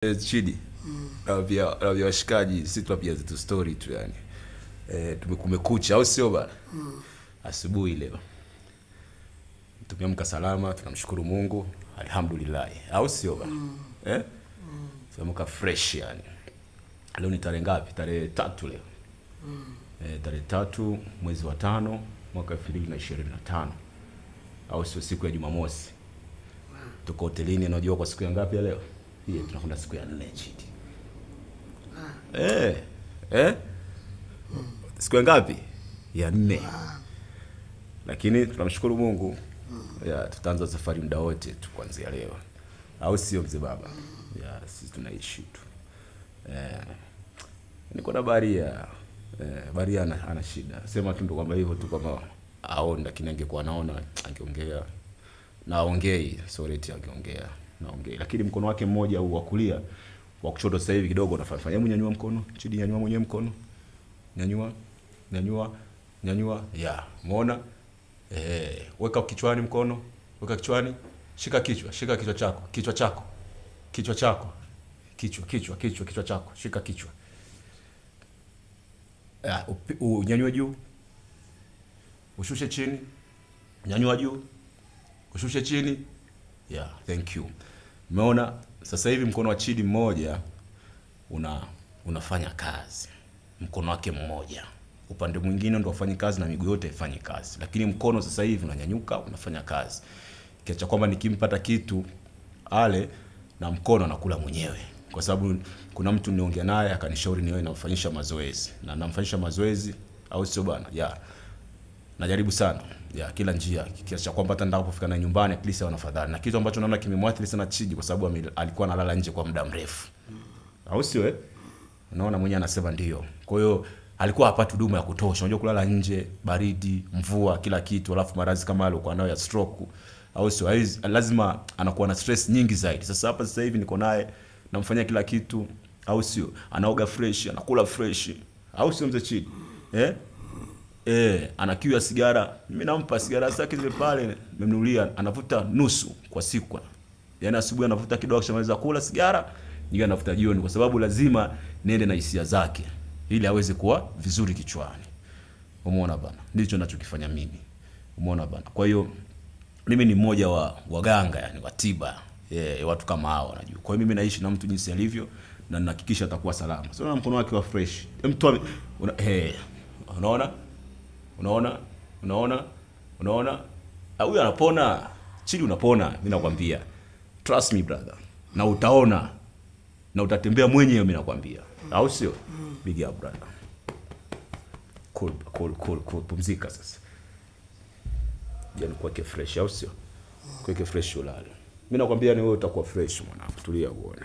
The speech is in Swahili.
Chidi. Rabia washikaji sisi tunapia zetu story tu yani. Tumekucha au sio bana? Asubuhi leo. Tumeamka salama, tunamshukuru Mungu. Alhamdulillah. Au sio bana? Tumeamka fresh yani. Leo ni tarehe ngapi? Tarehe 3 leo. Tarehe 3 mwezi wa 5 mwaka 2025. Au sio, siku ya Jumamosi. Tuko hotelini, unajua kwa siku ya ngapi ya leo? Hii tunakwenda siku ya 4 Chidi. Siku ya ngapi? Ya 4. Lakini tunamshukuru Mungu. Ya tutaanza safari muda wote tu kuanzia leo. Au sio mzee baba? Ya sisi tunaishi tu. Niko na Baria. Baria ana shida. Sema tu ndo kwamba hivyo tu kama aone, lakini angekuwa anaona angeongea. Naongei, sorry eti angeongea. Naongea. Lakini mkono wake mmoja huu wa kulia wa kushoto sasa hivi kidogo unafanya. Hebu nyanyua mkono. Chidi, nyanyua mwenyewe mkono. Nyanyua. Ya, umeona? Weka kichwani mkono. Weka kichwani. Shika kichwa chako. Kichwa chako. Kichwa chako. Shika kichwa. Nyanyua juu. Ushushe chini. Nyanyua juu. Ushushe chini. Yeah, thank you. Umeona sasa hivi mkono wa Chidi mmoja unafanya kazi. Mkono wake mmoja. Upande mwingine ndio ufanye kazi na miguu yote ifanye kazi. Lakini mkono sasa hivi unanyanyuka, unafanya kazi. Kiacha kwamba nikimpata kitu ale na mkono anakula mwenyewe. Kwa sababu kuna mtu niongea naye akanishauri niwe namfanyisha mazoezi. Na namfanyisha mazoezi au sio bana? Yeah. Najaribu sana. Ya kila njia kiasi cha kwamba hata ndakapofika na nyumbani at least wanafadhali. Na kitu ambacho naona kimemwathiri sana Chidi kwa sababu alikuwa analala nje kwa muda mrefu. Au sio Unaona mwenyewe anasema ndio. Kwa hiyo alikuwa hapati huduma ya kutosha. Unajua kulala nje, baridi, mvua, kila kitu, alafu maradhi kama yale alikuwa nayo ya stroke. Au sio, lazima anakuwa na stress nyingi zaidi. Sasa hivi niko naye namfanyia kila kitu. Au sio, anaoga fresh, anakula fresh. Au sio mzee Chidi? Ana kiu ya sigara. Mimi nampa sigara zake zile pale, nimemnunulia, anavuta nusu kwa siku. Yaani asubuhi anavuta kidogo akishamaliza kula sigara, nyingine anavuta jioni kwa sababu lazima niende na hisia zake ili aweze kuwa vizuri kichwani. Umeona bana? Ndicho ninachokifanya mimi. Umeona bana? Kwa hiyo mimi ni mmoja wa waganga yani wa tiba. Watu kama hao unajua. Kwa hiyo mimi naishi na mtu jinsi alivyo na ninahakikisha atakuwa salama. Sio na mkono wake wa fresh. Mtu Unaona? Huyu anapona. Chidi unapona, mimi nakwambia. Trust me brother. Na utaona. Na utatembea mwenyewe mimi nakwambia. Au sio? Big up brother. Cool. Pumzika sasa. Jana kwake fresh au sio? Kwake fresh ulale. Mimi nakwambia ni wewe utakuwa fresh mwanangu. Tulia uone.